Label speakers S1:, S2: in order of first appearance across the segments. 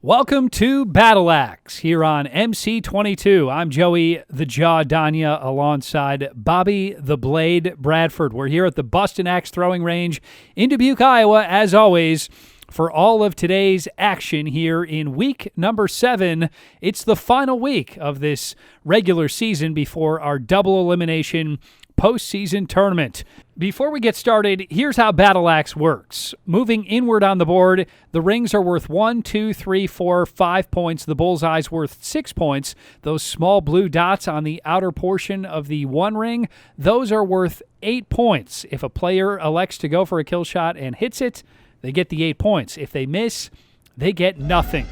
S1: Welcome to Battle Axe here on MC22. I'm Joey the Jaw Danya alongside Bobby the Blade Bradford. We're here at the Bustin Axe Throwing Range in Dubuque, Iowa, as always, for all of today's action here in week number 7. It's the final week of this regular season before our double elimination postseason tournament. Before we get started, here's how Battle Axe works. Moving inward on the board, the rings are worth 1, 2, 3, 4, 5 points. The bullseye's worth 6 points. Those small blue dots on the outer portion of the one ring, those are worth 8 points. If a player elects to go for a kill shot and hits it, they get the 8 points. If they miss, they get nothing.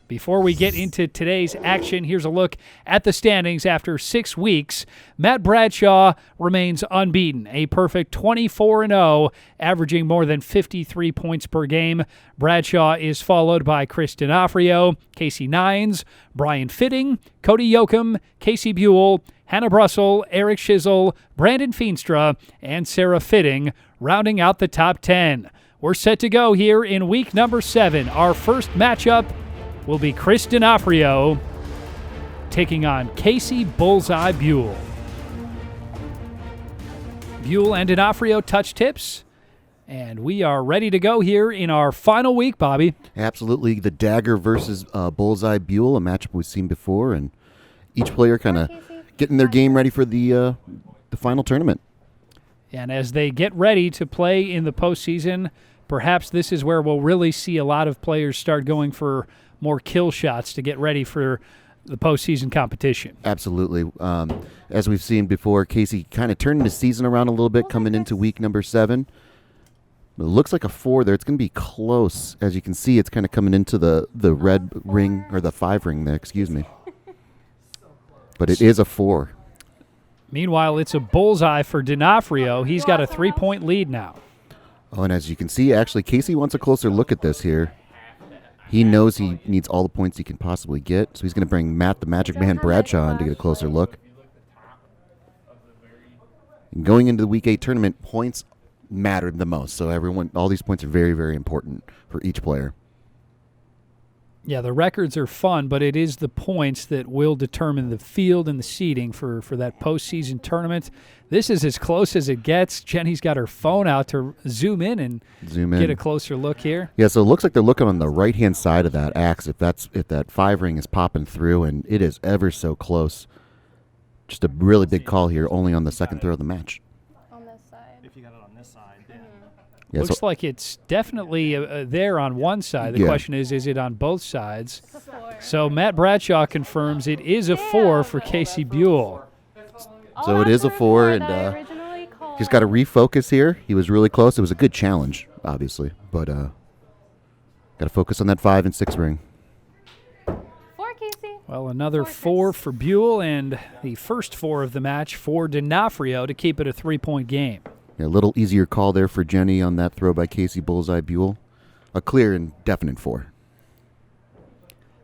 S1: Before we get into today's action, here's a look at the standings after 6 weeks. Matt Bradshaw remains unbeaten, a perfect 24-0, averaging more than 53 points per game. Bradshaw is followed by Chris Dinafrio, Casey Nines, Brian Fitting, Cody Joachim, Casey Buell, Hannah Brussell, Eric Schizel, Brandon Feenstra, and Sarah Fitting, rounding out the top 10. We're set to go here in week number 7. Our first matchup will be Chris Dinafrio taking on Casey Bullseye Buell. Buell and Dinafrio touch tips, and we are ready to go here in our final week, Bobby.
S2: Absolutely. The Dagger versus Bullseye Buell, a matchup we've seen before, and each player kind of getting their game ready for the final tournament.
S1: And as they get ready to play in the postseason, perhaps this is where we'll really see a lot of players start going for more kill shots to get ready for the postseason competition.
S2: Absolutely. As we've seen before, Casey kind of turning the season around a little bit coming into week number 7. It looks like a 4 there. It's going to be close. As you can see, it's kind of coming into the red ring, or the 5 ring there, excuse me. But it is a 4.
S1: Meanwhile, it's a bullseye for Dinafrio. He's got a 3-point lead now.
S2: Oh, and as you can see, actually, Casey wants a closer look at this here. He knows he needs all the points he can possibly get, so he's going to bring Matt the Magic Man Bradshaw in to get a closer look. And going into the Week 8 tournament, points matter the most, so all these points are very, very important for each player.
S1: Yeah, the records are fun, but it is the points that will determine the field and the seeding for that postseason tournament. This is as close as it gets. Jenny's got her phone out to zoom in get a closer look here.
S2: Yeah, so it looks like they're looking on the right-hand side of that axe if that 5 ring is popping through, and it is ever so close. Just a really big call here, only on the second throw of the match.
S3: On this side.
S4: If you got it on this side, yeah.
S2: Yeah,
S1: Looks like it's definitely there on one side. The question is it on both sides? So Matt Bradshaw confirms it is a 4 for Casey Buell.
S2: So it is a 4, and he's got to refocus here. He was really close. It was a good challenge, obviously, but got to focus on that 5 and 6 ring.
S3: 4, Casey.
S1: Well, another 4 for Buell, and the first 4 of the match for Dinafrio to keep it a 3-point game.
S2: Yeah, a little easier call there for Jenny on that throw by Casey Bullseye Buell. A clear and definite 4.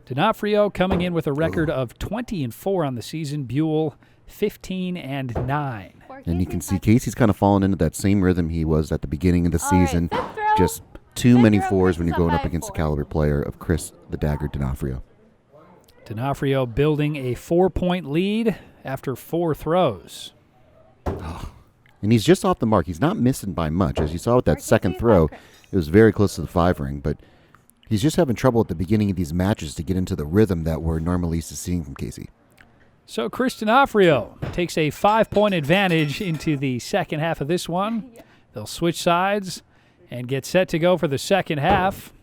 S1: Dinafrio coming in with a record of 20-4 on the season. Buell 15-9.
S2: And you can see Casey's kind of fallen into that same rhythm he was at the beginning of the season. Just too many 4s when you're going up against the caliber player of Chris the Dagger Dinafrio.
S1: Dinafrio building a 4-point lead after 4 throws.
S2: And he's just off the mark. He's not missing by much. As you saw with that second throw, it was very close to the 5 ring, but he's just having trouble at the beginning of these matches to get into the rhythm that we're normally used to seeing from Casey.
S1: So Chris Dinafrio takes a 5-point advantage into the second half of this one. They'll switch sides and get set to go for the second half.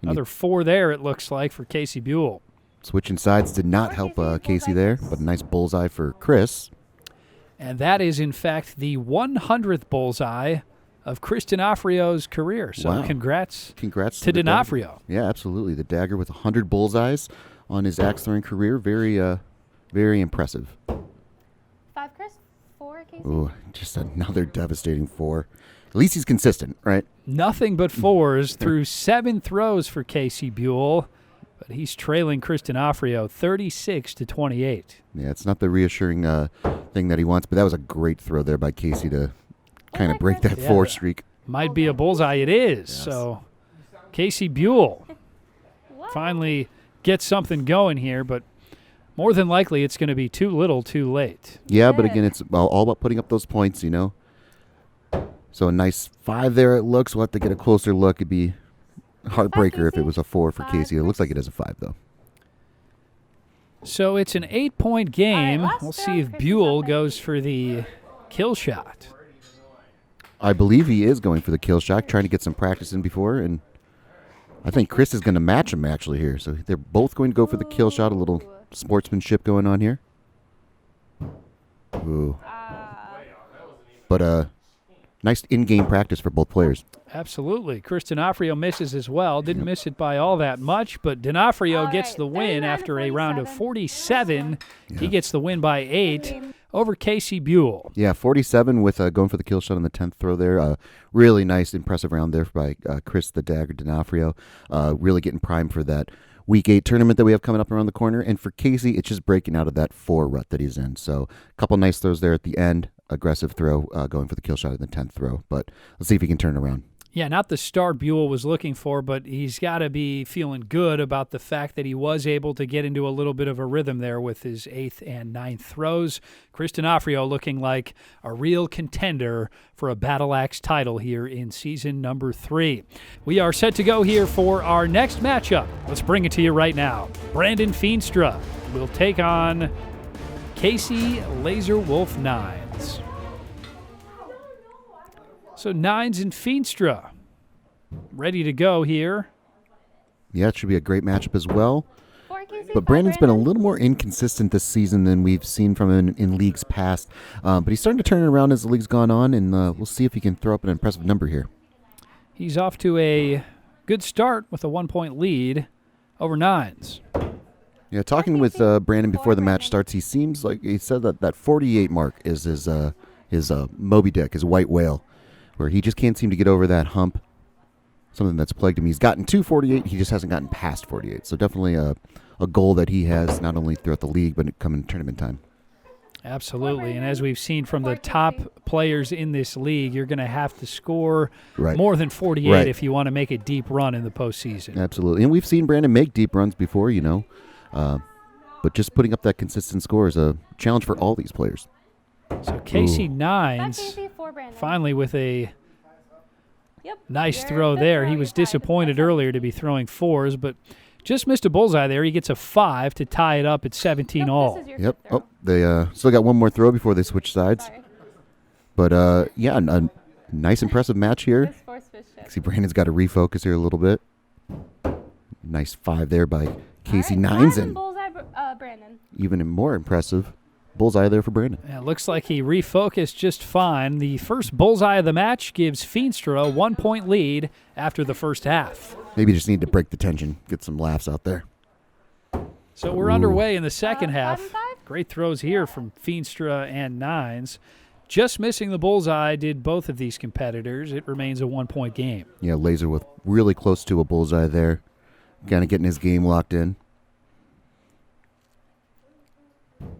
S1: Another 4 there, it looks like, for Casey Buell.
S2: Switching sides did not help Casey there, but a nice bullseye for Chris.
S1: And that is, in fact, the 100th bullseye of Chris Dinafrio's career. So
S2: wow.
S1: Congrats
S2: to
S1: Dinafrio.
S2: Yeah, absolutely. The Dagger with 100 bullseyes on his axe throwing career. Very impressive.
S3: 5, Chris. 4, Casey.
S2: Ooh, just another devastating 4. At least he's consistent, right?
S1: Nothing but 4s through 7 throws for Casey Buell. But he's trailing Chris Dinafrio 36-28.
S2: Yeah, it's not the reassuring thing that he wants, but that was a great throw there by Casey to kind of break that 4 streak.
S1: Might be a bullseye. It is. Yes. So Casey Buell finally get something going here, but more than likely it's going to be too little too late.
S2: Yeah, but again, it's all about putting up those points, you know. So a nice 5 there it looks. We'll have to get a closer look. It'd be heartbreaker if it was a 4 for Casey. It looks like it is a 5, though.
S1: So it's an 8-point game.
S3: last
S1: We'll
S3: throw,
S1: see if
S3: Chris is
S1: Buell
S3: up by
S1: goes for the kill shot.
S2: I believe he is going for the kill shot, trying to get some practice in before, and I think Chris is going to match him actually here. So they're both going to go for the kill shot. A little sportsmanship going on here. Ooh. But nice in-game practice for both players.
S1: Absolutely. Chris Dinafrio misses as well. Didn't miss it by all that much, but Dinafrio gets the win after a round of 47. He gets the win by 8 over Casey Buell.
S2: Yeah, 47 with going for the kill shot on the 10th throw there. Really nice, impressive round there by Chris the Dagger Dinafrio. Really getting primed for that Week 8 tournament that we have coming up around the corner. And for Casey, it's just breaking out of that 4 rut that he's in. So a couple nice throws there at the end. Aggressive throw, going for the kill shot in the 10th throw. But let's see if he can turn it around.
S1: Yeah, not the start Buell was looking for, but he's got to be feeling good about the fact that he was able to get into a little bit of a rhythm there with his 8th and 9th throws. Chris Dinafrio looking like a real contender for a Battle Axe title here in season number 3. We are set to go here for our next matchup. Let's bring it to you right now. Brandon Feenstra will take on Casey Laser Wolf Nines. So Nines and Feenstra ready to go here.
S2: Yeah, it should be a great matchup as well.
S3: 4 Casey,
S2: But
S3: 5
S2: Brandon's been a
S3: Brandon.
S2: little more inconsistent this season than we've seen from him in leagues past. But he's starting to turn it around as the league's gone on, and we'll see if he can throw up an impressive number here.
S1: He's off to a good start with a 1-point lead over Nines.
S2: Yeah, talking with Brandon before the match starts, he seems like he said that 48 mark is his Moby Dick, his white whale, where he just can't seem to get over that hump. Something that's plagued him. He's gotten to 48. He just hasn't gotten past 48. So definitely a goal that he has not only throughout the league, but coming tournament time.
S1: Absolutely. And as we've seen from the top players in this league, you're going to have to score more than 48 if you want to make a deep run in the postseason.
S2: Absolutely. And we've seen Brandon make deep runs before, you know. But just putting up that consistent score is a challenge for all these players.
S1: So Casey Nines
S3: 5 Casey, 4 Brandon.
S1: finally with a
S3: Yep.
S1: nice
S3: You're
S1: throw
S3: good
S1: there.
S3: throw,
S1: He
S3: you're
S1: was
S3: tied.
S1: disappointed earlier to be throwing 4s, but just missed a bullseye there. He gets a 5 to tie it up at 17
S3: Nope,
S1: all.
S3: this is your
S2: Yep.
S3: fifth throw.
S2: Oh, they still got one more throw before they switch sides.
S3: Sorry.
S2: But, yeah, a nice, impressive match here.
S3: This force fish ship.
S2: See, Brandon's got to refocus here a little bit. Nice 5 there by Casey
S3: All right,
S2: Nines,
S3: 5
S2: and
S3: bullseye, Brandon.
S2: even more impressive bullseye there for Brandon.
S1: Yeah, it looks like he refocused just fine. The first bullseye of the match gives Feenstra a 1-point lead after the first half.
S2: Maybe just need to break the tension, get some laughs out there.
S1: So we're underway in the second
S3: 5
S1: half.
S3: and 5?
S1: Great throws here from Feenstra and Nines. Just missing the bullseye did both of these competitors. It remains a 1-point game.
S2: Yeah, Laser with really close to a bullseye there. Kind of getting his game locked in.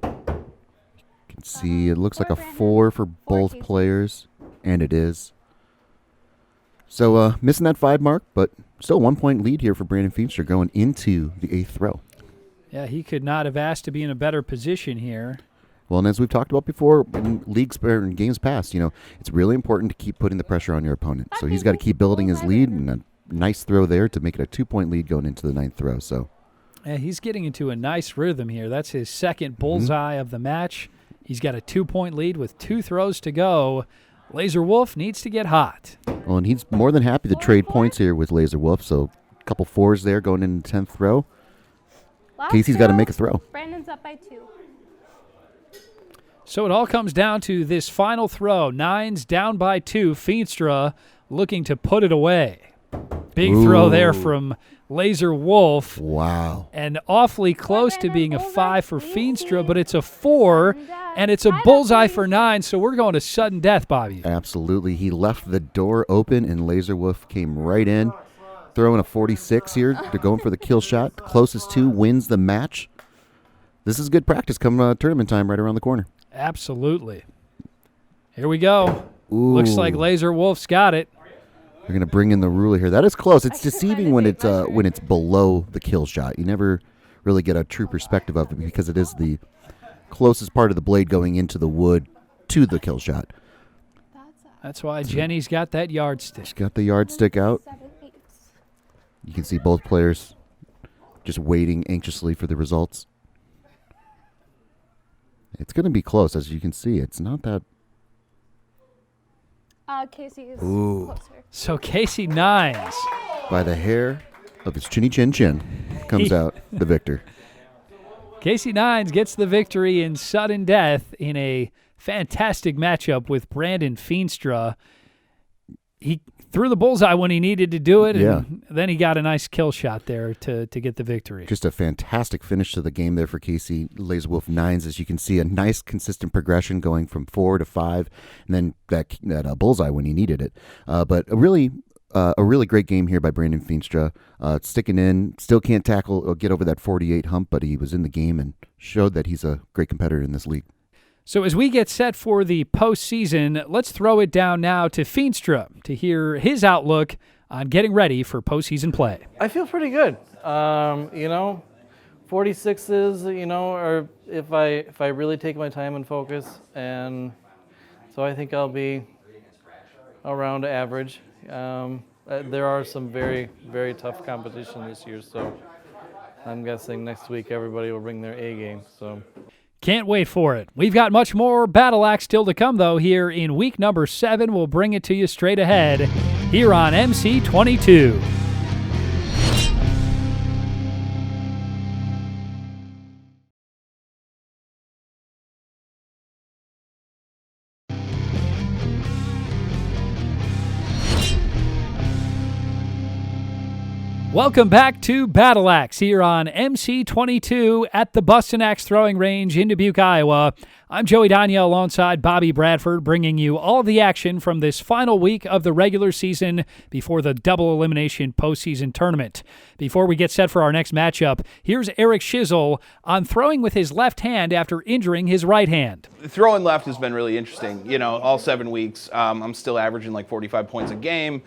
S2: You can see it looks like a 4 for both
S3: Casey.
S2: players, and it is. So missing that 5 mark, but still 1-point lead here for Brandon Feenstra going into the 8th throw.
S1: Yeah, he could not have asked to be in a better position here.
S2: Well, and as we've talked about before in leagues or in games past, you know, it's really important to keep putting the pressure on your opponent. So he's got to keep building his lead, and a nice throw there to make it a 2-point lead going into the 9th throw. So
S1: Yeah, he's getting into a nice rhythm here. That's his second bullseye of the match. He's got a 2-point lead with 2 throws to go. Laser Wolf needs to get hot.
S2: well, and he's more than happy to trade points here with Laser Wolf. So a couple 4s there going into the 10th throw.
S3: Last
S2: Casey's got to
S3: throw,
S2: make a throw.
S3: Brandon's up by 2.
S1: So it all comes down to this final throw. Nines down by 2. Feenstra looking to put it away. Big throw there
S2: Ooh.
S1: from Laser Wolf.
S2: Wow.
S1: And awfully close to being a 5 for Feenstra, but it's a 4, and it's a bullseye for 9, so we're going to sudden death, Bobby.
S2: Absolutely. He left the door open, and Laser Wolf came right in, throwing a 46 here. They're going for the kill shot. The closest 2 wins the match. This is good practice come tournament time right around the corner.
S1: Absolutely. Here we go.
S2: Ooh.
S1: Looks like Laser Wolf's got it.
S2: They're gonna bring in the ruler here. That is close. It's deceiving when it's below the kill shot. You never really get a true perspective of it because it is the closest part of the blade going into the wood to the kill shot.
S1: That's why Jenny's got that yardstick.
S2: She's got the yardstick out.
S3: 7/8.
S2: You can see both players just waiting anxiously for the results. It's going to be close, as you can see. It's not that.
S3: Casey is
S2: Ooh.
S3: closer.
S1: So Casey Nines.
S2: By the hair of his chinny chin chin comes out the victor.
S1: Casey Nines gets the victory in sudden death in a fantastic matchup with Brandon Feenstra. He threw the bullseye when he needed to do it, and then he got a nice kill shot there to get the victory.
S2: Just a fantastic finish to the game there for Casey. Lays Wolf Nines, as you can see, a nice consistent progression going from 4 to 5, and then that bullseye when he needed it. But a really great game here by Brandon Feenstra. Sticking in, still can't tackle or get over that 48 hump, but he was in the game and showed that he's a great competitor in this league.
S1: So as we get set for the postseason, let's throw it down now to Feenstra to hear his outlook on getting ready for postseason play.
S4: I feel pretty good. 46s, or if I really take my time and focus, and so I think I'll be around average. There are some very, very tough competition this year, so I'm guessing next week everybody will bring their A game. So.
S1: Can't wait for it. We've got much more Battle Axe still to come, though, here in week number 7. We'll bring it to you straight ahead here on MC22. Welcome back to Battle Axe here on MC22 at the Bustin Axe Throwing Range in Dubuque, Iowa. I'm Joey Dania alongside Bobby Bradford, bringing you all the action from this final week of the regular season before the double elimination postseason tournament. Before we get set for our next matchup, here's Eric Schizel on throwing with his left hand after injuring his right hand.
S5: Throwing left has been really interesting. All 7 weeks, I'm still averaging like 45 points a game.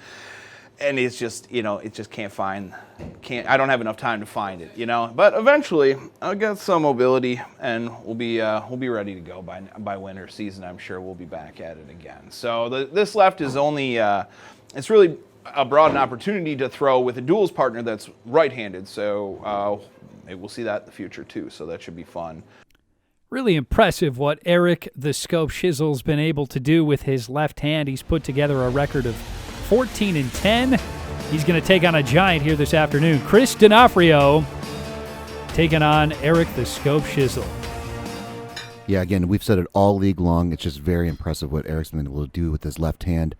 S5: And it's just, it just I don't have enough time to find it, But eventually, I'll get some mobility, and we'll be ready to go by winter season. I'm sure we'll be back at it again. So this left is only, it's really a broad opportunity to throw with a duels partner that's right-handed. So maybe we'll see that in the future too. So that should be fun.
S1: Really impressive what Eric the Scope Schizel's been able to do with his left hand. He's put together a record of 14-10. He's going to take on a giant here this afternoon. Chris Dinafrio taking on Eric the Scope Schizel.
S2: Yeah, again, we've said it all league long. It's just very impressive what Eric's been able to do with his left hand.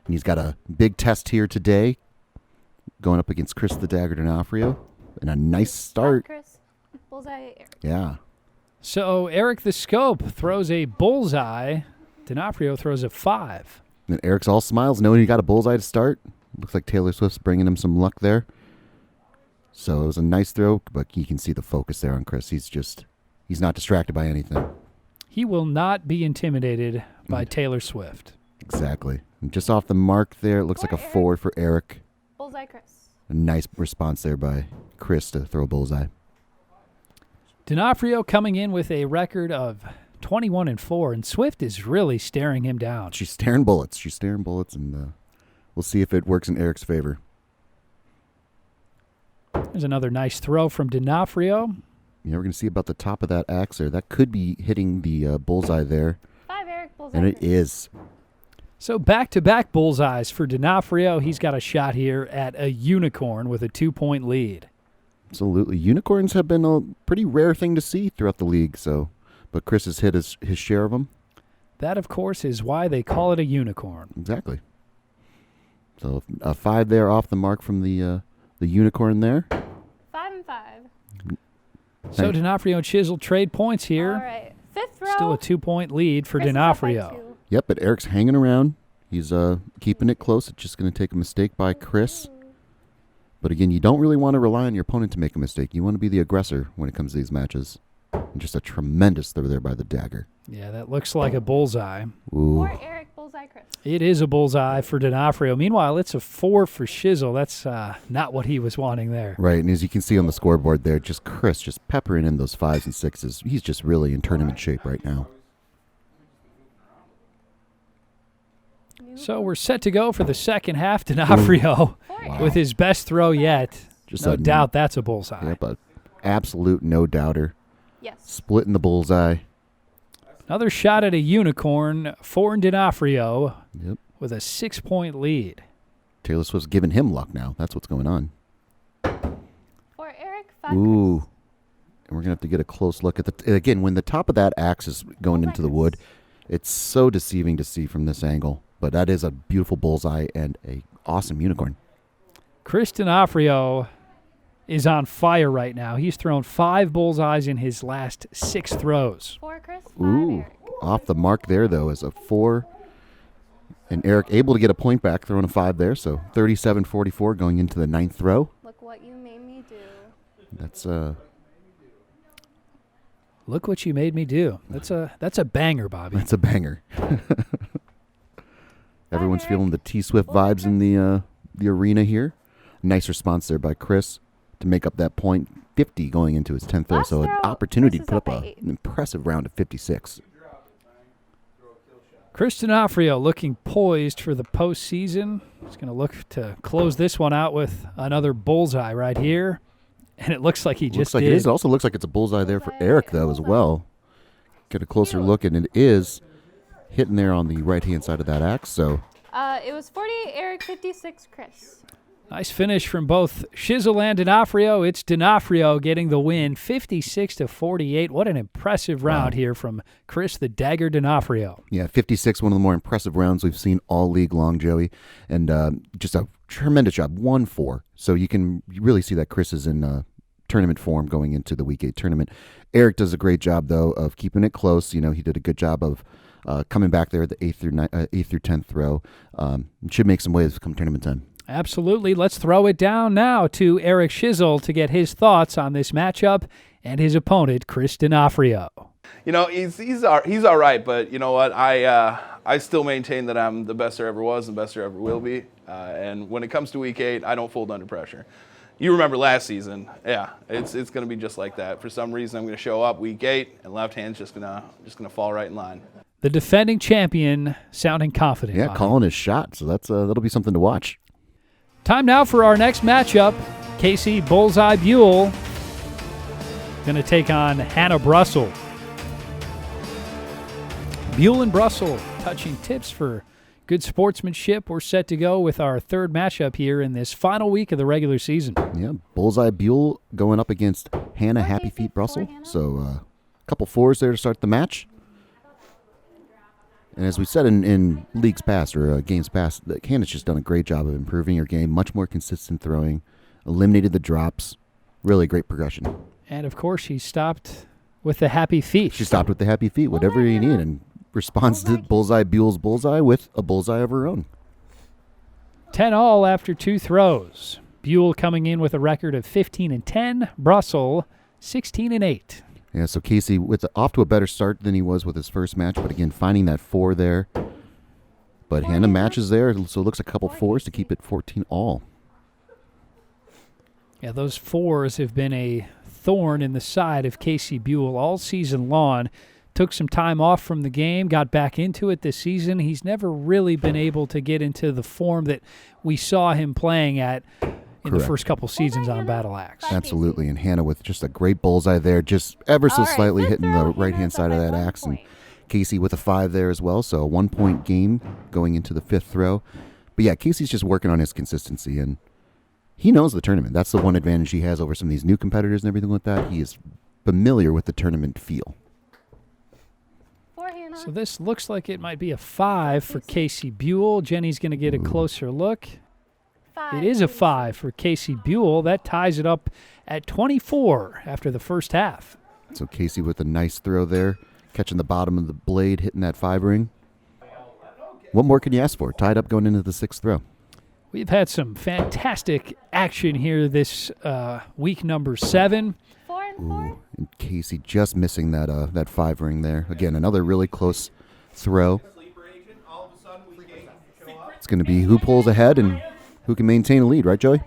S2: And he's got a big test here today going up against Chris the Dagger Dinafrio. And a nice start.
S3: Chris, bullseye. Eric.
S2: Yeah.
S1: So Eric the Scope throws a bullseye. Dinafrio throws a 5.
S2: And Eric's all smiles knowing he got a bullseye to start. Looks like Taylor Swift's bringing him some luck there. So it was a nice throw, but you can see the focus there on Chris. He's not distracted by anything.
S1: He will not be intimidated by Taylor Swift.
S2: Exactly. And just off the mark there, it looks like a 4 for Eric.
S3: Bullseye, Chris.
S2: A nice response there by Chris to throw a bullseye.
S1: Dinafrio coming in with a record of 21-4, and Swift is really staring him down.
S2: She's staring bullets, and we'll see if it works in Eric's favor.
S1: There's another nice throw from Dinafrio.
S2: Yeah, we're going to see about the top of that axe there. That could be hitting the bullseye there.
S3: 5, Eric, bullseye.
S2: And it is.
S1: So back-to-back bullseyes for Dinafrio. He's got a shot here at a unicorn with a 2-point lead.
S2: Absolutely. Unicorns have been a pretty rare thing to see throughout the league, but Chris has hit his share of them.
S1: That, of course, is why they call it a unicorn.
S2: Exactly. So a 5 there off the mark from the unicorn there.
S3: 5 and 5.
S1: So Dinafrio and Schizel trade points here.
S3: All right. 5th row.
S1: Still a 2-point lead for
S3: Chris is up by
S1: Dinafrio.
S3: 2.
S2: Yep, but Eric's hanging around. He's keeping it close. It's just going to take a mistake by Chris. But again, you don't really want to rely on your opponent to make a mistake. You want to be the aggressor when it comes to these matches. And just a tremendous throw there by the dagger.
S1: Yeah, that looks like a bullseye.
S2: Ooh.
S3: 4, Eric, bullseye, bullseye, Chris.
S1: It is a bullseye for Dinafrio. Meanwhile, it's a 4 for Schizel. That's not what he was wanting there.
S2: Right, and as you can see on the scoreboard there, just Chris just peppering in those 5s and 6s. He's just really in tournament shape right now.
S1: So we're set to go for the second half. Dinafrio with his best throw yet.
S2: Just
S1: No
S2: a-
S1: doubt that's a bullseye.
S2: Yep, a absolute no doubter.
S3: Yes.
S2: Splitting the bullseye.
S1: Another shot at a unicorn for Dinafrio
S2: Yep.
S1: with a 6-point lead.
S2: Taylor Swift's giving him luck now. That's what's going on.
S3: For Eric, 5,
S2: Ooh.
S3: Chris.
S2: And we're going to have to get a close look at the... Again, when the top of that axe is going into the wood, it's so deceiving to see from this angle. But that is a beautiful bullseye and a awesome unicorn.
S1: Chris Dinafrio is on fire right now. He's thrown 5 bullseyes in his last 6 throws.
S3: 4, Chris. 5,
S2: Ooh.
S3: Eric.
S2: Off the mark there, though, is a 4. And Eric able to get a point back, throwing a 5 there. So 37-44 going into the 9th throw.
S3: Look what you made me do.
S2: That's
S1: Look what you made me do. That's a banger, Bobby.
S2: a banger. Everyone's feeling the T-Swift vibes in the arena here. Nice response there by Chris to make up that point. 50 going into his 10th throw.
S3: Last
S2: So an
S3: throw,
S2: opportunity to
S3: Chris is
S2: put up
S3: up by
S2: an
S3: 8.
S2: impressive round of 56.
S1: Chris Dinafrio looking poised for the postseason. He's going to look to close this one out with another bullseye right here. And it looks like he
S2: Looks
S1: just
S2: like
S1: did.
S2: it is. It also looks like it's a bullseye there for Eric, though, as well. Get a closer look, and it is hitting there on the right-hand side of that axe. So
S3: It was 48, Eric, 56, Chris.
S1: Nice finish from both Schizel and Dinafrio. It's Dinafrio getting the win, 56-48. What an impressive round here from Chris the Dagger Dinafrio.
S2: yeah, 56, one of the more impressive rounds we've seen all league long, Joey. And just a tremendous job, 1-4. So you can really see that Chris is in tournament form going into the Week 8 tournament. Eric does a great job, though, of keeping it close. You know, he did a good job of coming back there at the 8th through 10th throw. Should make some waves come tournament time.
S1: Absolutely. Let's throw it down now to Eric Schizel to get his thoughts on this matchup and his opponent, Chris Dinafrio.
S5: You know, he's all right, but you know what? I still maintain that I'm the best there ever was and best there ever will be. And when it comes to Week 8, I don't fold under pressure. You remember last season? Yeah, it's going to be just like that. For some reason, I'm going to show up Week 8, and left hand's just gonna fall right in line.
S1: The defending champion sounding confident.
S2: Yeah,
S1: Bobby.
S2: calling his shot. So that'll be something to watch.
S1: Time now for our next matchup. Casey Bullseye Buell going to take on Hannah Brussell. Buell and Brussell touching tips for good sportsmanship. We're set to go with our third matchup here in this final week of the regular season.
S2: Yeah, Bullseye Buell going up against Hannah
S3: Four,
S2: Happy
S3: Casey,
S2: Feet
S3: four,
S2: Brussell.
S3: Hannah.
S2: So a couple 4s there to start the match. And as we said in leagues past or games past, Hannah's just done a great job of improving her game, much more consistent throwing, eliminated the drops, really great progression.
S1: And, of course, she stopped with the happy feet.
S2: She stopped with the happy feet, whatever you need, and responds to Bullseye Buell's bullseye with a bullseye of her own.
S1: 10 all after 2 throws. Buell coming in with a record of 15-10. Brussell 16-8.
S2: Yeah, so Casey off to a better start than he was with his first match, but again, finding that 4 there. But Hannah matches there, so it looks a couple 4s to keep it 14 all.
S1: Yeah, those 4s have been a thorn in the side of Casey Buell all season long. Took some time off from the game, got back into it this season. He's never really been able to get into the form that we saw him playing at in the
S2: Correct.
S1: first couple seasons on Battle Axe.
S2: Absolutely, and Hannah with just a great bullseye there, just ever so
S3: All right,
S2: slightly
S3: fifth
S2: hitting
S3: throw,
S2: the
S3: Hannah's
S2: right-hand
S3: up
S2: side of
S3: by
S2: that
S3: 1
S2: axe, and
S3: point.
S2: Casey with a 5 there as well, so a 1-point game going into the 5th throw. But yeah, Casey's just working on his consistency, and he knows the tournament. That's the one advantage he has over some of these new competitors and everything like that. He is familiar with the tournament feel.
S3: 4, Hannah.
S1: So this looks like it might be a 5 for Casey Buell. Jenny's going to get a closer look.
S3: 5,
S1: It is a
S3: Casey.
S1: 5 for Casey Buell. That ties it up at 24 after the first half.
S2: So Casey with a nice throw there, catching the bottom of the blade, hitting that 5 ring. What more can you ask for? Tied up going into the 6th throw.
S1: We've had some fantastic action here this week number 7.
S3: 4 and 4.
S2: And Casey just missing that 5 ring there. Again, another really close throw. It's going to be who pulls ahead and who can maintain a lead, right, Joey?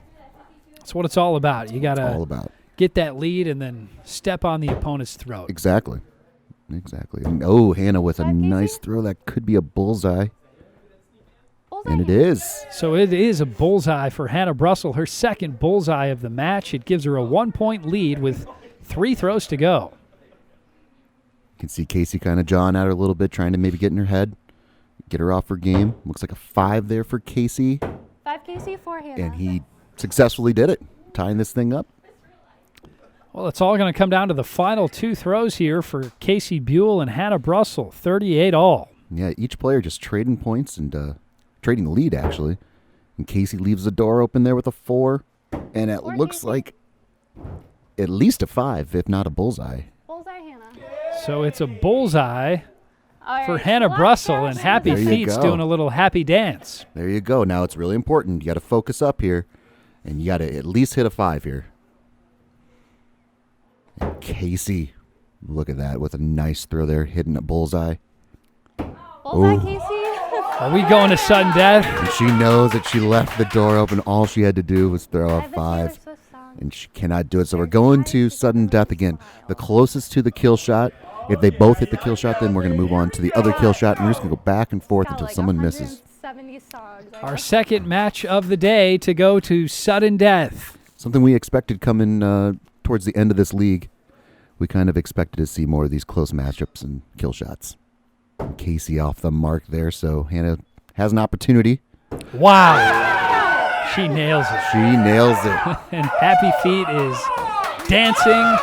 S1: That's what it's all about. You got
S2: All
S1: to
S2: about.
S1: get that lead and then step on the opponent's throat.
S2: Exactly. And, oh, Hannah with a
S3: Casey?
S2: nice throw. That could be a bullseye.
S3: Bullseye.
S2: And it is.
S1: So it is a bullseye for Hannah Brussell, her second bullseye of the match. It gives her a 1-point lead with 3 throws to go.
S2: You can see Casey kind of jawing at her a little bit, trying to maybe get in her head, get her off her game. Looks like a 5 there for Casey.
S3: 5 Casey, 4 Hannah.
S2: And he successfully did it, tying this thing up.
S1: Well, it's all going to come down to the final 2 throws here for Casey Buell and Hannah Brussell, 38 all.
S2: Yeah, each player just trading points and trading the lead, actually. And Casey leaves the door open there with a 4. And it
S3: 4
S2: looks
S3: Casey.
S2: like at least a 5, if not a bullseye.
S3: Bullseye Hannah.
S1: So it's a bullseye
S3: All
S1: for
S3: right,
S1: Hannah
S3: last
S1: Brussell,
S3: round.
S1: and Happy
S2: There you
S1: Feet's
S2: go.
S1: doing a little happy dance.
S2: There you go. Now it's really important. You got to focus up here, and you got to at least hit a 5 here. And Casey, look at that, with a nice throw there, hitting a bullseye.
S3: Bullseye
S2: Ooh.
S3: Casey.
S1: Are we going to sudden death?
S2: And she knows that she left the door open. All she had to do was throw
S3: I
S2: a
S3: have the Taylor
S2: 5,
S3: Swift song.
S2: and she cannot do it. So we're going to sudden death again. The closest to the kill shot. If they both hit the kill shot, then we're going to move on to the other kill shot, and we're just going to go back and forth
S3: Got
S2: until
S3: like
S2: someone misses.
S3: 170 songs.
S1: Our second match of the day to go to sudden death.
S2: Something we expected coming towards the end of this league. We kind of expected to see more of these close matchups and kill shots. And Casey off the mark there, so Hannah has an opportunity.
S1: Wow. She nails it.
S2: She nails it.
S1: And Happy Feet is dancing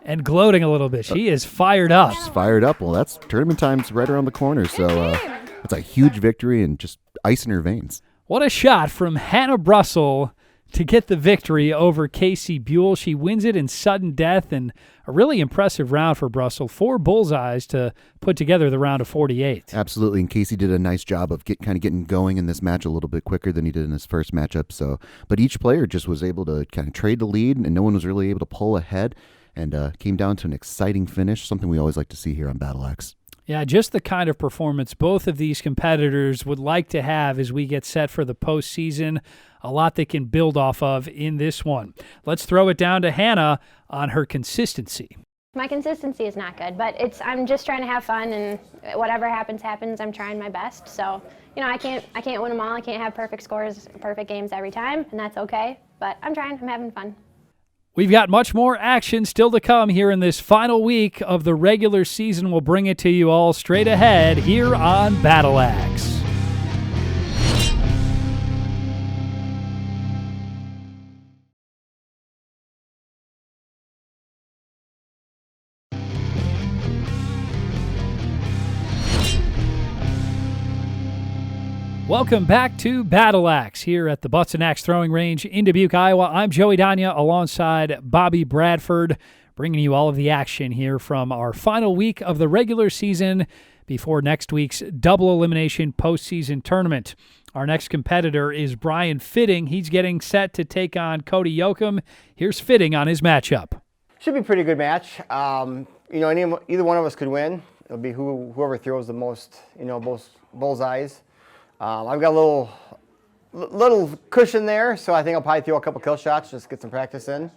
S1: and gloating a little bit. She is fired up.
S2: She's fired up. Well, that's tournament time's right around the corner, so it's a huge victory and just ice in her veins.
S1: What a shot from Hannah Brussell to get the victory over Casey Buell. She wins it in sudden death, and a really impressive round for Brussell. 4 bullseyes to put together the round of 48.
S2: Absolutely, and Casey did a nice job of kind of getting going in this match a little bit quicker than he did in his first matchup. So, but each player just was able to kind of trade the lead, and no one was really able to pull ahead, and came down to an exciting finish, something we always like to see here on Battle Axe.
S1: Yeah, just the kind of performance both of these competitors would like to have as we get set for the postseason. A lot they can build off of in this one. Let's throw it down to Hannah on her consistency.
S6: My consistency is not good, but I'm just trying to have fun, and whatever happens, happens. I'm trying my best. So, I can't win them all. I can't have perfect scores, perfect games every time, and that's okay. But I'm trying. I'm having fun.
S1: We've got much more action still to come here in this final week of the regular season. We'll bring it to you all straight ahead here on Battle Axe. Welcome back to Battle Axe here at the Bustin Axe Throwing Range in Dubuque, Iowa. I'm Joey Dania alongside Bobby Bradford, bringing you all of the action here from our final week of the regular season before next week's double elimination postseason tournament. Our next competitor is Brian Fitting. He's getting set to take on Cody Joachim. Here's Fitting on his matchup.
S7: Should be a pretty good match. Either one of us could win. It'll be whoever throws the most, both bullseyes. I've got a little cushion there, so I think I'll probably throw a couple kill shots, just get some practice in.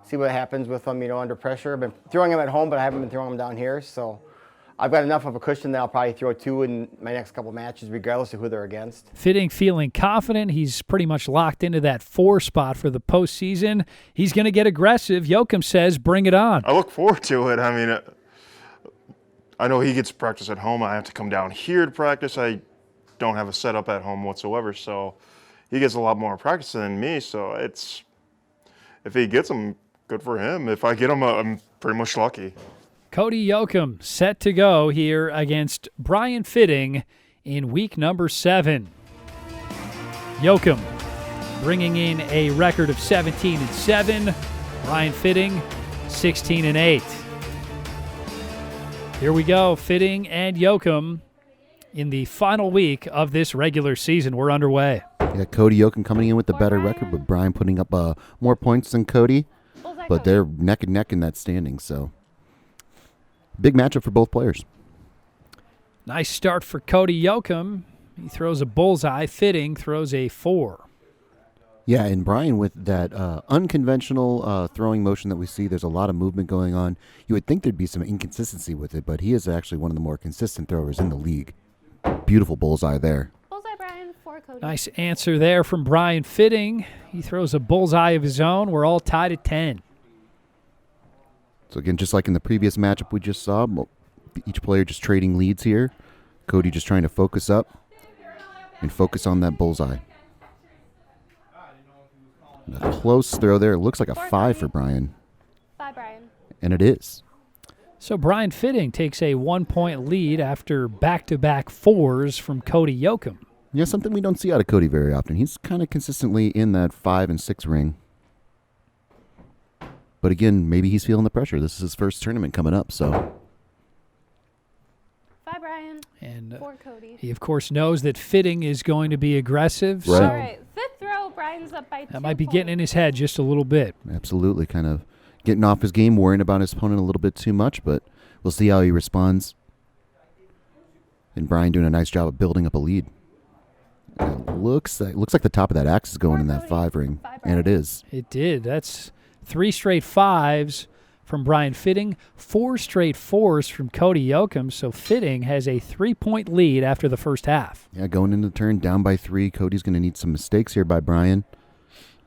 S7: See what happens with them, under pressure. I've been throwing them at home, but I haven't been throwing them down here, so I've got enough of a cushion that I'll probably throw 2 in my next couple matches, regardless of who they're against.
S1: Fitting feeling confident. He's pretty much locked into that 4 spot for the postseason. He's going to get aggressive. Joachim says, bring it on.
S8: I look forward to it. I mean, I know he gets practice at home. I have to come down here to practice. I don't have a setup at home whatsoever, so he gets a lot more practice than me. So if he gets them, good for him. If I get them, I'm pretty much lucky.
S1: Cody Joachim set to go here against Brian Fitting in week number 7. Joachim bringing in a record of 17-7. Brian Fitting 16-8. Here we go, Fitting and Joachim in the final week of this regular season. We're underway.
S2: Yeah, Cody Joachim coming in with the better record, but Brian putting up more points than Cody.
S3: Bullseye
S2: But
S3: Cody.
S2: they're neck and neck in that standing, so big matchup for both players.
S1: Nice start for Cody Joachim. He throws a bullseye. Fitting throws a 4.
S2: Yeah, and Brian, with that unconventional throwing motion that we see, there's a lot of movement going on. You would think there'd be some inconsistency with it, but he is actually one of the more consistent throwers in the league. Beautiful bullseye there.
S3: Bullseye, Brian. 4, Cody.
S1: Nice answer there from Brian Fitting. He throws a bullseye of his own. We're all tied at 10.
S2: So again, just like in the previous matchup we just saw, each player just trading leads here. Cody just trying to focus up and focus on that bullseye. A close throw there. It looks like a 5 for Brian.
S3: 5, Brian.
S2: And it is.
S1: So Brian Fitting takes a 1-point lead after back-to-back 4s from Cody Joachim.
S2: Yeah, something we don't see out of Cody very often. He's kind of consistently in that 5 and 6 ring. But again, maybe he's feeling the pressure. This is his first tournament coming up, so.
S3: 5, Brian.
S1: And
S3: 4, Cody.
S1: he, of course, knows that Fitting is going to be aggressive.
S2: Right.
S1: So
S3: All right. 5th throw. Brian's up by 2
S1: that might be getting in his head just a little bit.
S2: Absolutely, kind of getting off his game, worrying about his opponent a little bit too much, but we'll see how he responds. And Brian doing a nice job of building up a lead. And it looks like the top of that axe is going in that 5 ring, and it is.
S1: It did. That's 3 straight 5s from Brian Fitting, 4 straight 4s from Cody Joachim. So Fitting has a 3-point lead after the first half.
S2: Yeah, going into the turn, down by 3. Cody's going to need some mistakes here by Brian.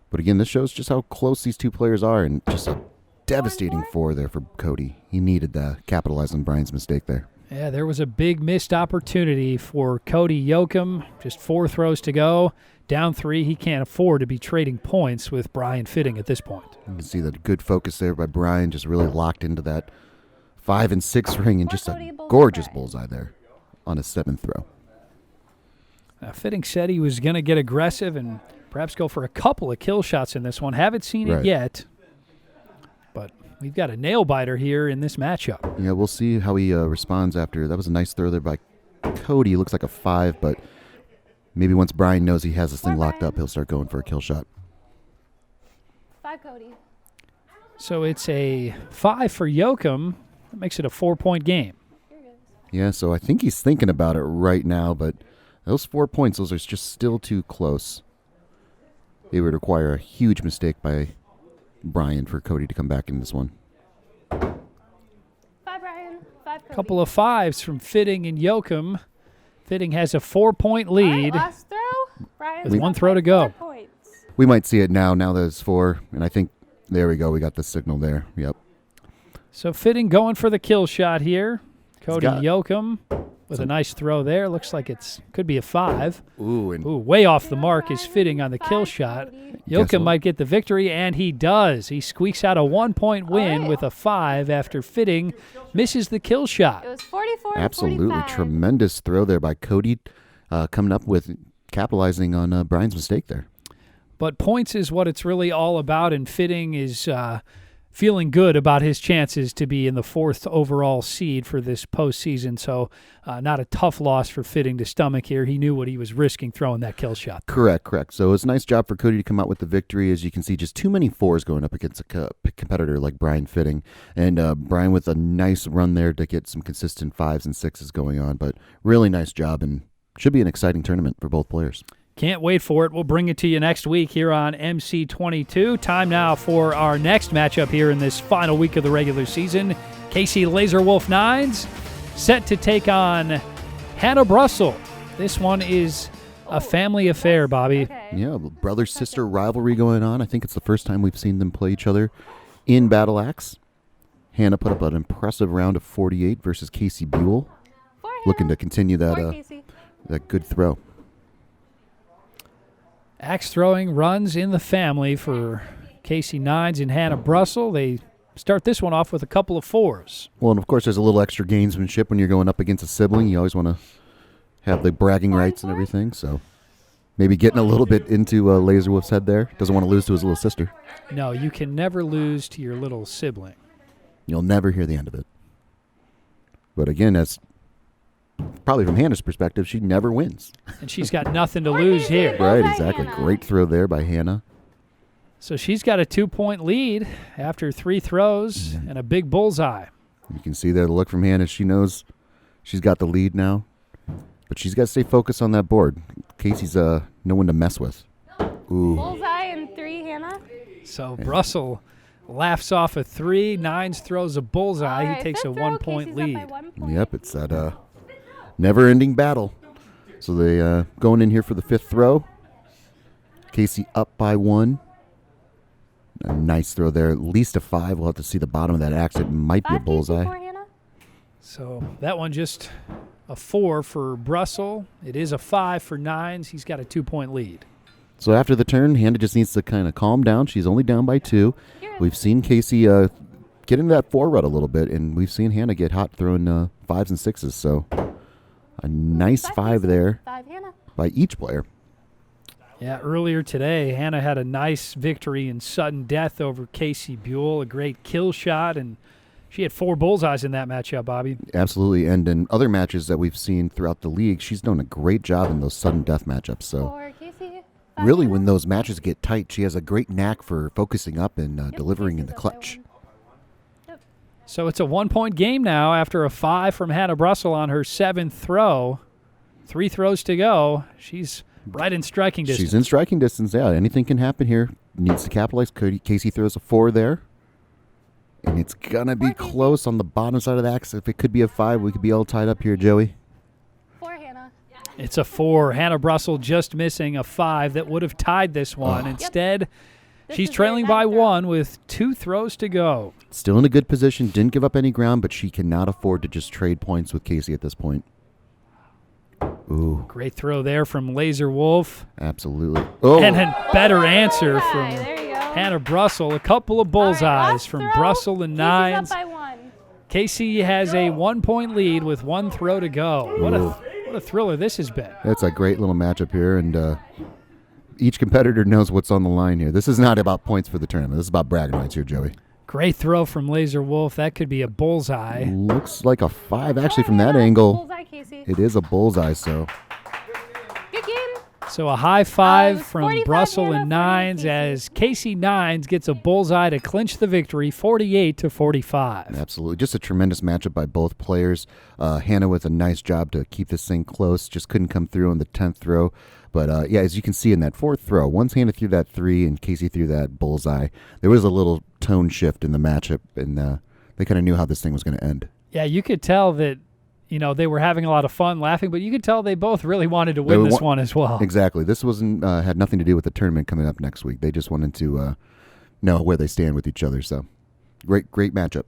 S2: But again, this shows just how close these two players are, and just a devastating 4 there for Cody. He needed to capitalize on Brian's mistake there.
S1: Yeah, there was a big missed opportunity for Cody Joachim. Just 4 throws to go. Down 3, he can't afford to be trading points with Brian Fitting at this point.
S2: You can see that good focus there by Brian, just really locked into that 5 and 6 ring, and just a gorgeous bullseye there on his 7th throw.
S1: Fitting said he was going to get aggressive and perhaps go for a couple of kill shots in this one. Haven't seen it yet, but we've got a nail-biter here in this matchup.
S2: Yeah, we'll see how he responds after. That was a nice throw there by Cody. It looks like a 5, but maybe once Brian knows he has this thing locked up, he'll start going for a kill shot.
S3: 5, Cody.
S1: So it's a 5 for Joachim. That makes it a 4-point game.
S2: Yeah, so I think he's thinking about it right now, but those 4 points, those are just still too close. It would require a huge mistake by Brian for Cody to come back in this one.
S3: 5, Brian. 5, Cody.
S1: Couple of 5s from Fitting and Joachim. Fitting has a 4-point lead.
S3: All right, last throw. Brian's
S1: With one
S3: up
S1: throw
S3: by
S1: to go.
S3: 4 points.
S2: We might see it now that it's 4, and I think, there we go, we got the signal there. Yep.
S1: So Fitting going for the kill shot here. Cody
S2: got-
S1: Joachim with a nice throw there. Looks like it's could be a 5.
S2: Ooh, and
S1: Ooh, way off the mark is Fitting on the kill shot. Joachim might get the victory, and he does. He squeaks out a 1-point win with a 5 after Fitting misses the kill shot.
S3: It was 44 to
S2: absolutely
S3: 45.
S2: tremendous throw there by Cody, coming up with capitalizing on Brian's mistake there.
S1: But points is what it's really all about, and Fitting is feeling good about his chances to be in the 4th overall seed for this postseason. So not a tough loss for Fitting to stomach here. He knew what he was risking throwing that kill shot.
S2: Correct. So it's a nice job for Cody to come out with the victory. As you can see, just too many 4s going up against a competitor like Brian Fitting. And Brian with a nice run there to get some consistent 5s and 6s going on. But really nice job, and should be an exciting tournament for both players.
S1: Can't wait for it. We'll bring it to you next week here on MC22. Time now for our next matchup here in this final week of the regular season. KC Laser Wolf Nines set to take on Hannah Brussell. This one is a family affair, Bobby.
S3: Okay.
S2: Yeah, brother-sister rivalry going on. I think it's the first time we've seen them play each other in Battle Axe. Hannah put up an impressive round of 48 versus Casey Buell. Looking to continue that good throw.
S1: Axe throwing runs in the family for Casey Nines and Hannah Brussell. They start this one off with a couple of 4s.
S2: Well, and of course, there's a little extra gamesmanship when you're going up against a sibling. You always want to have the bragging rights and everything. So maybe getting a little bit into Laser Wolf's head there. Doesn't want to lose to his little sister.
S1: No, you can never lose to your little sibling.
S2: You'll never hear the end of it. But again, that's probably from Hannah's perspective, she never wins.
S1: And she's got nothing to lose here.
S2: Right, exactly. Great throw there by Hannah.
S1: So she's got a 2-point lead after 3 throws and a big bullseye.
S2: You can see there the look from Hannah. She knows she's got the lead now. But she's got to stay focused on that board. Casey's no one to mess with. Ooh.
S3: Bullseye and 3, Hannah.
S1: So Brussell laughs off a 3. Nines throws a bullseye.
S3: All right,
S1: He takes a
S3: fifth throw,
S1: 1-point
S3: Casey's up
S1: lead.
S3: by 1 point.
S2: Yep, it's that never-ending battle. So they going in here for the 5th throw. Casey up by 1. A nice throw there. At least a 5. We'll have to see the bottom of that axe. It might be a
S3: 5, Casey,
S2: bullseye.
S3: 4, Hannah.
S1: So that one just a 4 for Brussell. It is a 5 for Nines. He's got a 2-point lead.
S2: So after the turn, Hannah just needs to kind of calm down. She's only down by 2. We've seen Casey get into that 4 rut a little bit, and we've seen Hannah get hot throwing 5s and 6s. So a nice 5 there
S3: 5, Hannah.
S2: by each player.
S1: Yeah, earlier today, Hannah had a nice victory in sudden death over Casey Buell, a great kill shot, and she had 4 bullseyes in that matchup, Bobby.
S2: Absolutely, and in other matches that we've seen throughout the league, she's done a great job in those sudden death matchups. So
S3: 4, Casey. 5,
S2: really,
S3: Hannah.
S2: when those matches get tight, she has a great knack for focusing up and delivering in the
S3: Casey's up by
S2: clutch.
S3: 1.
S1: So it's a 1-point game now after a 5 from Hannah Brussell on her 7th throw. 3 throws to go. She's right in striking distance.
S2: She's in striking distance. Yeah, anything can happen here. Needs to capitalize. Casey throws a 4 there. And it's going to be close on the bottom side of the axe. If it could be a 5, we could be all tied up here, Joey.
S3: 4, Hannah.
S1: It's a 4. Hannah Brussell just missing a 5 that would have tied this one. Instead,
S3: This
S1: she's
S3: is
S1: trailing
S3: very
S1: by
S3: bad throw.
S1: 1 with 2 throws to go.
S2: Still in a good position. Didn't give up any ground, but she cannot afford to just trade points with Casey at this point. Ooh,
S1: Great throw there from Laser Wolf.
S2: absolutely. Oh,
S1: And a better answer
S3: Bullseye.
S1: from
S3: There you go.
S1: Hannah Brussell. A couple of
S3: All right,
S1: bullseyes
S3: last
S1: from
S3: throw.
S1: Brussell and
S3: Casey's
S1: Nines.
S3: up by 1.
S1: Casey has a 1-point lead with 1 throw to go. What a thriller this has been.
S2: that's a great little matchup here, and each competitor knows what's on the line here. This is not about points for the tournament. This is about bragging rights here, Joey.
S1: Great throw from Laser Wolf. That could be a bullseye.
S2: Looks like a 5, actually, from
S3: Hannah.
S2: that angle.
S3: Bullseye, Casey.
S2: It is a bullseye, so
S3: Good game.
S1: So a high 5
S3: it was
S1: from
S3: 45
S1: Brussell
S3: Hannah,
S1: and
S3: 48
S1: Nines
S3: Casey.
S1: as Casey Nines gets a bullseye to clinch the victory, 48-45.
S2: absolutely. Just a tremendous matchup by both players. Hannah with a nice job to keep this thing close. Just couldn't come through on the 10th throw. But, yeah, as you can see in that 4th throw, once Hannah threw that 3 and Casey threw that bullseye, there was a little tone shift in the matchup, and they kind of knew how this thing was going to end.
S1: Yeah, you could tell that, they were having a lot of fun laughing, but you could tell they both really wanted to win this one as well.
S2: Exactly. This wasn't had nothing to do with the tournament coming up next week. They just wanted to know where they stand with each other. So, great matchup.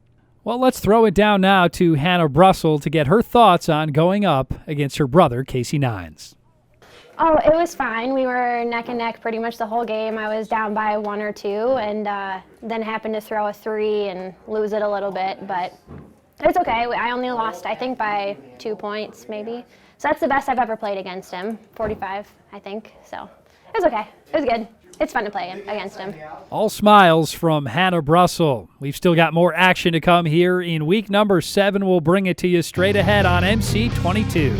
S1: Well, let's throw it down now to Hannah Brussell to get her thoughts on going up against her brother, Casey Nines.
S6: Oh, it was fine. We were neck and neck pretty much the whole game. I was down by 1 or 2, and then happened to throw a 3 and lose it a little bit, but it's okay. I only lost, I think, by 2 points, maybe. So that's the best I've ever played against him, 45, I think. So it was okay. It was good. It's fun to play against him.
S1: All smiles from Hannah Brussell. We've still got more action to come here in week number 7. We'll bring it to you straight ahead on MC22.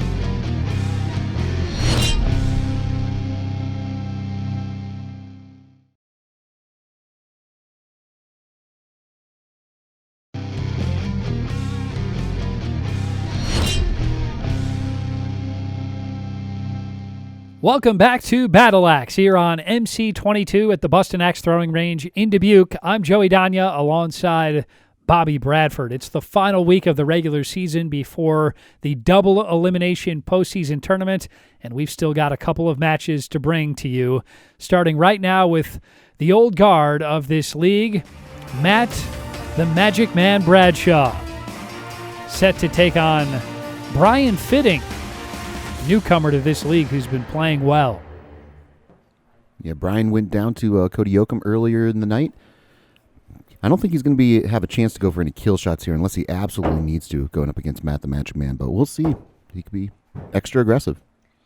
S1: Welcome back to Battle Axe here on MC22 at the Bustin Axe Throwing Range in Dubuque. I'm Joey Danya alongside Bobby Bradford. It's the final week of the regular season before the double elimination postseason tournament, and we've still got a couple of matches to bring to you, starting right now with the old guard of this league, Matt the Magic Man Bradshaw, set to take on Brian Fitting, newcomer to this league who's been playing well.
S2: Yeah, Brian went down to Cody Joachim earlier in the night. I don't think he's going to have a chance to go for any kill shots here unless he absolutely needs to going up against Matt the Magic Man, but we'll see. He could be extra aggressive.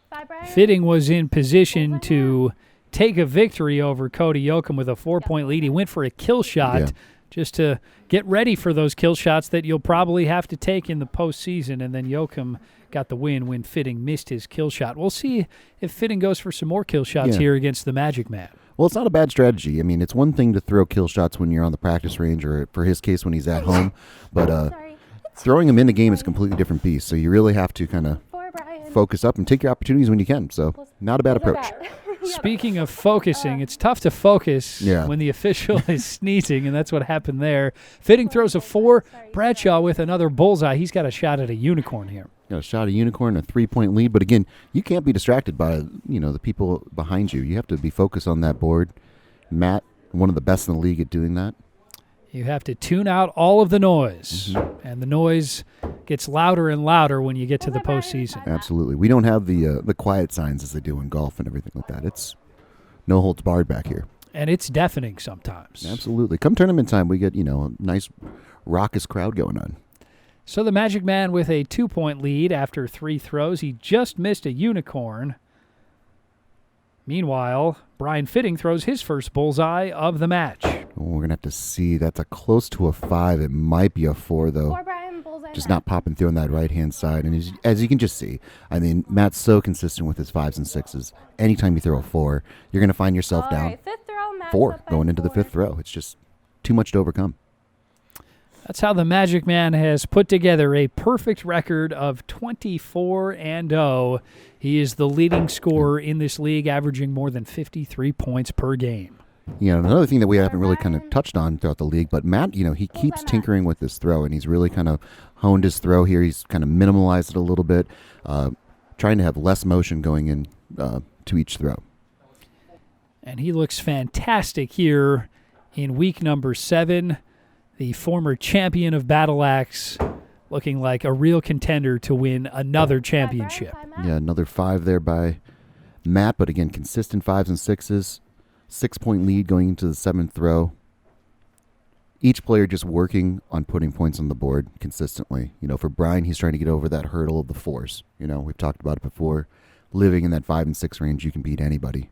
S3: Bye, Brian.
S1: Fitting was in position to take a victory over Cody Joachim with a 4-point lead. He went for a kill shot just to get ready for those kill shots that you'll probably have to take in the postseason, and then Joachim got the win when Fitting missed his kill shot. We'll see if Fitting goes for some more kill shots here against the Magic Man.
S2: Well, it's not a bad strategy. I mean, it's one thing to throw kill shots when you're on the practice range, or for his case when he's at home, but
S3: Sorry.
S2: throwing them in the game is a completely different beast, so you really have to kind of focus up and take your opportunities when you can. So not a bad approach.
S1: Speaking of focusing, it's tough to focus when the official is sneezing, and that's what happened there. Fitting throws a 4. Bradshaw with another bullseye. He's got a shot at a unicorn here.
S2: Got a shot at unicorn, a 3-point lead. But again, you can't be distracted by, the people behind you. You have to be focused on that board. Matt, one of the best in the league at doing that.
S1: You have to tune out all of the noise, and the noise gets louder and louder when you get to the postseason.
S2: Absolutely. We don't have the quiet signs as they do in golf and everything like that. It's no holds barred back here.
S1: And it's deafening sometimes.
S2: Absolutely. Come tournament time, we get, a nice raucous crowd going on.
S1: So the Magic Man with a 2-point lead after 3 throws. He just missed a unicorn. Meanwhile, Brian Fitting throws his first bullseye of the match.
S2: We're going to have to see. That's a close to a 5. It might be a 4, though.
S3: 4, Brian, bullseye.
S2: Just not popping through on that right-hand side. And as you can just see, Matt's so consistent with his 5s and 6s. Anytime you throw a 4, you're going to find yourself
S3: All
S2: down
S3: right, 5th throw, Matt's
S2: 4
S3: up by
S2: going into the
S3: 4.
S2: 5th throw. It's just too much to overcome.
S1: That's how the Magic Man has put together a perfect record of 24-0. He is the leading scorer in this league, averaging more than 53 points per game.
S2: Another thing that we haven't really kind of touched on throughout the league, but Matt, he keeps tinkering with his throw, and he's really kind of honed his throw here. He's kind of minimalized it a little bit, trying to have less motion going in to each throw.
S1: And he looks fantastic here in week number 7. The former champion of Battle Axe, looking like a real contender to win another championship.
S2: Yeah, another 5 there by Matt, but again, consistent 5s and 6s. 6-point lead going into the 7th throw. Each player just working on putting points on the board consistently. For Brian, he's trying to get over that hurdle of the 4s. We've talked about it before. Living in that 5 and 6 range, you can beat anybody.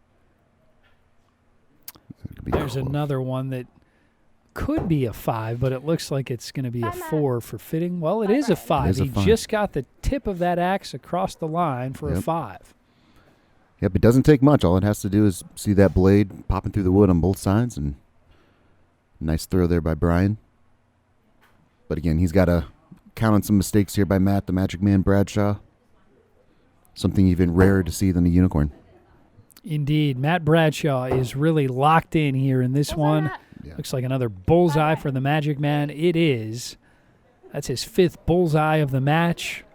S1: There's another one that could be a 5, but it looks like it's going to be a 4 for Fitting. Well, it is a 5. He just got the tip of that axe across the line for a 5.
S2: Yep, it doesn't take much. All it has to do is see that blade popping through the wood on both sides, and nice throw there by Brian. But again, he's got to count on some mistakes here by Matt, the Magic Man Bradshaw. Something even rarer to see than a unicorn.
S1: Indeed. Matt Bradshaw is really locked in here in this one.
S2: Yeah.
S1: Looks like another bullseye for the Magic Man. It is. That's his 5th bullseye of the match.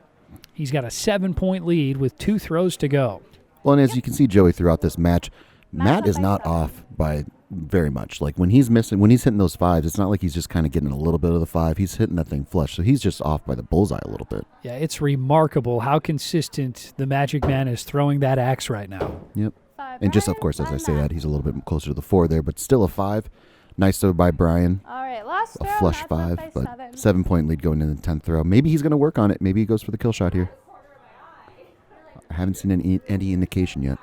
S1: He's got a 7-point lead with 2 throws to go.
S2: Well, and as you can see, Joey, throughout this match, Matt is not off by very much. Like when he's hitting those 5s, it's not like he's just kind of getting a little bit of the 5. He's hitting that thing flush, so he's just off by the bullseye a little bit.
S1: Yeah, it's remarkable how consistent the Magic Man is throwing that axe right now.
S2: Yep. And just, of course, as I say that, he's a little bit closer to the 4 there, but still a 5. Nice throw by Brian.
S3: All right, last
S2: A
S3: throw,
S2: flush
S3: Matt's up
S2: 5,
S3: by
S2: but
S3: 7.
S2: 7-point lead going into the 10th throw. Maybe he's going to work on it. Maybe he goes for the kill shot here. I haven't seen any indication yet.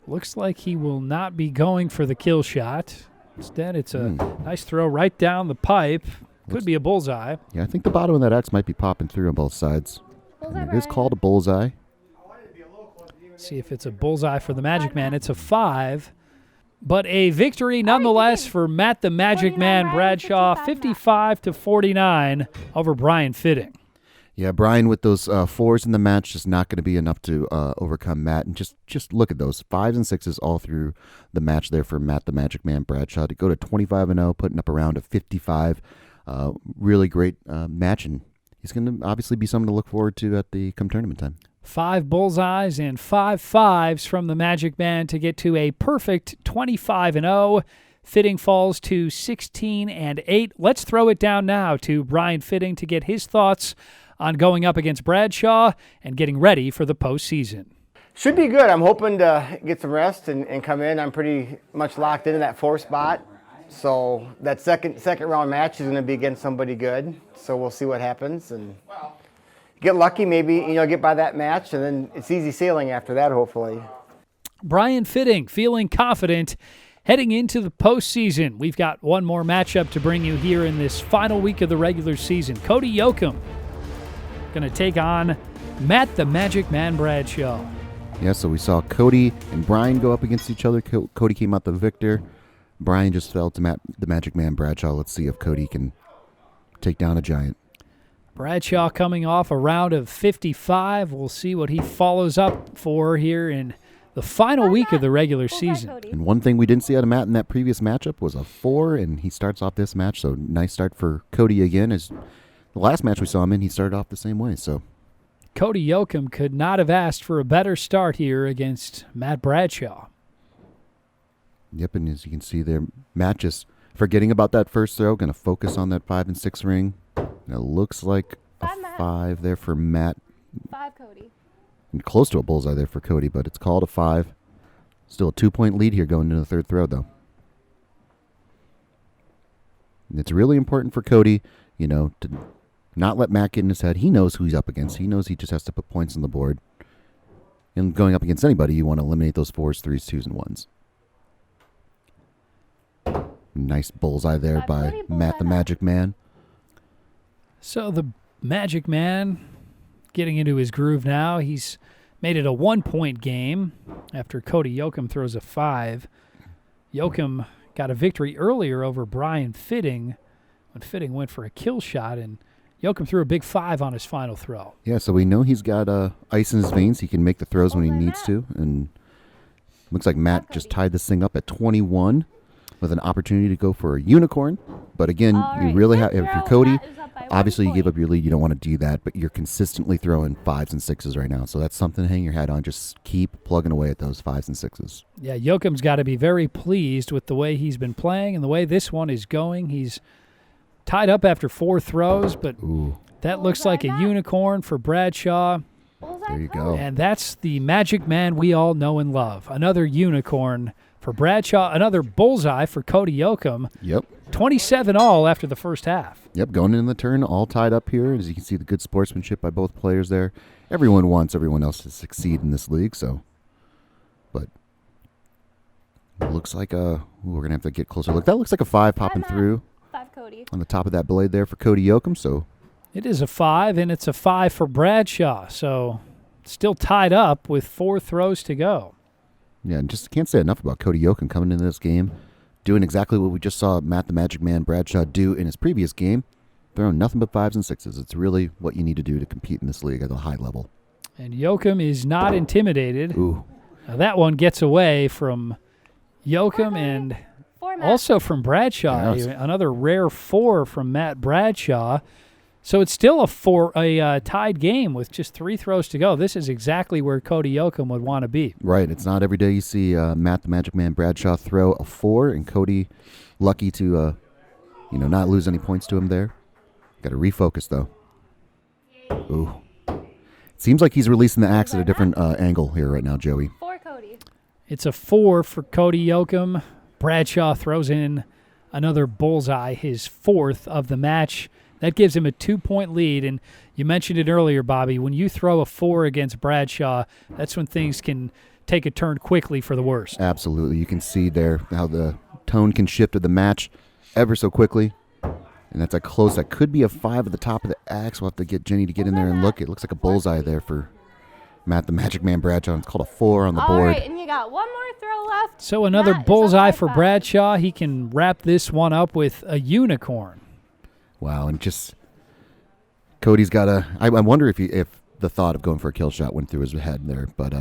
S1: Looks like he will not be going for the kill shot. Instead, it's a nice throw right down the pipe. Could be a bullseye.
S2: Yeah, I think the bottom of that axe might be popping through on both sides. And it is called a bullseye.
S1: See if it's a bullseye for the Magic Man. It's a 5. But a victory nonetheless for Matt the Magic Man Bradshaw, 55-49 over Brian Fitting.
S2: Yeah, Brian with those 4s in the match just not going to be enough to overcome Matt. And just look at those 5s and 6s all through the match there for Matt the Magic Man Bradshaw to go to 25-0, putting up around a 55. Really great match, and he's going to obviously be something to look forward to at the come tournament time.
S1: 5 bullseyes and 5 5s from the Magic Man to get to a perfect 25-0. Fitting falls to 16-8. Let's throw it down now to Brian Fitting to get his thoughts on going up against Bradshaw and getting ready for the postseason.
S7: Should be good. I'm hoping to get some rest and come in. I'm pretty much locked into that 4 spot. So that second round match is going to be against somebody good. So we'll see what happens and get lucky, maybe get by that match, and then it's easy sailing after that, hopefully.
S1: Brian Fitting feeling confident heading into the postseason. We've got one more matchup to bring you here in this final week of the regular season. Cody Joachim going to take on Matt the Magic Man Bradshaw.
S2: Yeah, so we saw Cody and Brian go up against each other. Cody came out the victor. Brian just fell to Matt the Magic Man Bradshaw. Let's see if Cody can take down a giant.
S1: Bradshaw coming off a round of 55. We'll see what he follows up for here in the final week of the regular season.
S2: And one thing we didn't see out of Matt in that previous matchup was a 4, and he starts off this match, so nice start for Cody again. As the last match we saw him in, he started off the same way. So
S1: Cody Joachim could not have asked for a better start here against Matt Bradshaw.
S2: Yep, and as you can see there, Matt just forgetting about that first throw, going to focus on that 5 and 6 ring. And it looks like a 5 there for Matt.
S3: 5, Cody.
S2: And close to a bullseye there for Cody, but it's called a 5. Still a 2-point lead here going into the third throw, though. And it's really important for Cody, to not let Matt get in his head. He knows who he's up against. He knows he just has to put points on the board. And going up against anybody, you want to eliminate those 4s, 3s, 2s, and 1s. Nice bullseye there by Matt the Magic Man.
S1: So the Magic Man getting into his groove now. He's made it a 1-point game after Cody Joachim throws a 5. Joachim got a victory earlier over Brian Fitting when Fitting went for a kill shot, and Joachim threw a big 5 on his final throw.
S2: Yeah, so we know he's got ice in his veins. He can make the throws when he needs to. And looks like Matt just tied this thing up at 21 with an opportunity to go for a unicorn. But again, you really have, if you're Cody, obviously you gave up your lead. You don't want to do that, but you're consistently throwing 5s and 6s right now. So that's something to hang your hat on. Just keep plugging away at those 5s and 6s.
S1: Yeah, Joachim's got to be very pleased with the way he's been playing and the way this one is going. He's tied up after 4 throws, but that looks like a unicorn for Bradshaw.
S2: There you go.
S1: And that's the Magic Man we all know and love. Another unicorn for Bradshaw, another bullseye for Cody Joachim.
S2: Yep.
S1: 27 all after the first half.
S2: Yep, going in the turn, all tied up here. As you can see, the good sportsmanship by both players there. Everyone wants everyone else to succeed in this league, so. But it looks like we're going to have to get closer look. That looks like a 5 popping through
S3: 5, Cody.
S2: on the top of that blade there for Cody Joachim, so.
S1: It is a 5, and it's a 5 for Bradshaw, so still tied up with 4 throws to go.
S2: Yeah, and just can't say enough about Cody Joachim coming into this game, doing exactly what we just saw Matt the Magic Man Bradshaw do in his previous game, throwing nothing but 5s and 6s. It's really what you need to do to compete in this league at a high level.
S1: And Joachim is not intimidated.
S2: Ooh.
S1: Now that one gets away from Joachim and also from Bradshaw.
S2: Yes.
S1: Another rare 4 from Matt Bradshaw. So it's still a tied game with just 3 throws to go. This is exactly where Cody Joachim would want to be.
S2: Right. It's not every day you see Matt the Magic Man Bradshaw throw a 4, and Cody lucky to not lose any points to him there. Got to refocus, though. Ooh. Seems like he's releasing the axe at a different angle here right now, Joey.
S3: 4, Cody.
S1: It's a 4 for Cody Joachim. Bradshaw throws in another bullseye, his 4th of the match. That gives him a 2-point lead, and you mentioned it earlier, Bobby. When you throw a 4 against Bradshaw, that's when things can take a turn quickly for the worse.
S2: Absolutely. You can see there how the tone can shift of the match ever so quickly. And that's a close. That could be a 5 at the top of the axe. We'll have to get Jenny to get in there and look. It looks like a bullseye there for Matt the Magic Man Bradshaw. It's called a 4 on the board.
S3: All right, and you got one more throw left.
S1: So another
S3: Matt is
S1: bullseye
S3: up by
S1: for
S3: 5.
S1: Bradshaw. He can wrap this one up with a unicorn.
S2: Wow, and just Cody's got to. I wonder if the thought of going for a kill shot went through his head there, but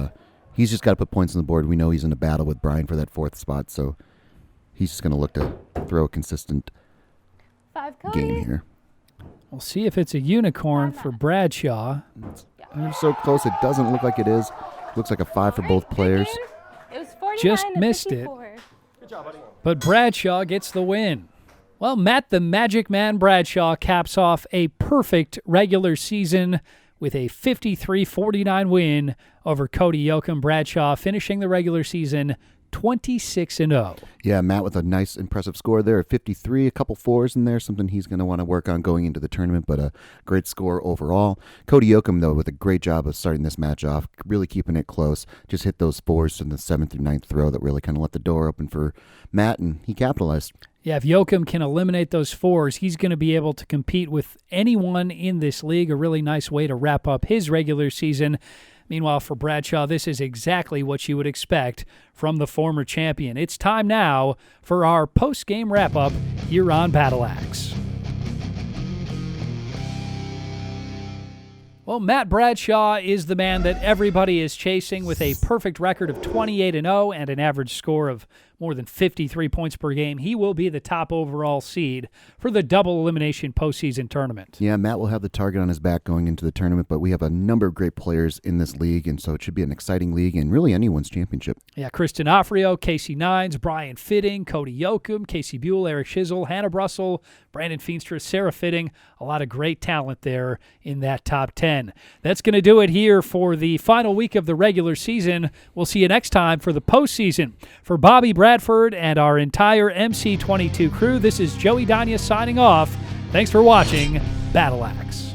S2: he's just got to put points on the board. We know he's in a battle with Brian for that 4th spot, so he's just going to look to throw a consistent
S3: 5, Cody.
S2: game here.
S1: We'll see if it's a unicorn for Bradshaw.
S2: It's so close, it doesn't look like it is. Looks like a 5 for both players.
S3: It was 49
S1: Just
S3: to
S1: missed it.
S3: 54.
S1: But Bradshaw gets the win. Well, Matt the Magic Man Bradshaw caps off a perfect regular season with a 53-49 win over Cody Joachim. Bradshaw finishing the regular season 26-0.
S2: Yeah, Matt with a nice, impressive score there at 53, a couple 4s in there, something he's going to want to work on going into the tournament, but a great score overall. Cody Joachim, though, with a great job of starting this match off, really keeping it close, just hit those 4s in the 7th through 9th throw that really kind of let the door open for Matt, and he capitalized.
S1: Yeah, if Joachim can eliminate those 4s, he's going to be able to compete with anyone in this league. A really nice way to wrap up his regular season. Meanwhile, for Bradshaw, this is exactly what you would expect from the former champion. It's time now for our post-game wrap-up here on Battle Axe. Well, Matt Bradshaw is the man that everybody is chasing with a perfect record of 28-0 and an average score of more than 53 points per game. He will be the top overall seed for the double elimination postseason tournament.
S2: Yeah, Matt will have the target on his back going into the tournament, but we have a number of great players in this league, and so it should be an exciting league and really anyone's championship.
S1: Yeah, Chris Dinafrio, Casey Nines, Brian Fitting, Cody Joachim, Casey Buell, Eric Schizel, Hannah Brussell, Brandon Feenstra, Sarah Fitting. A lot of great talent there in that top 10. That's going to do it here for the final week of the regular season. We'll see you next time for the postseason. For Bobby Bradford and our entire MC22 crew, this is Joey Dania signing off. Thanks for watching Battle Axe.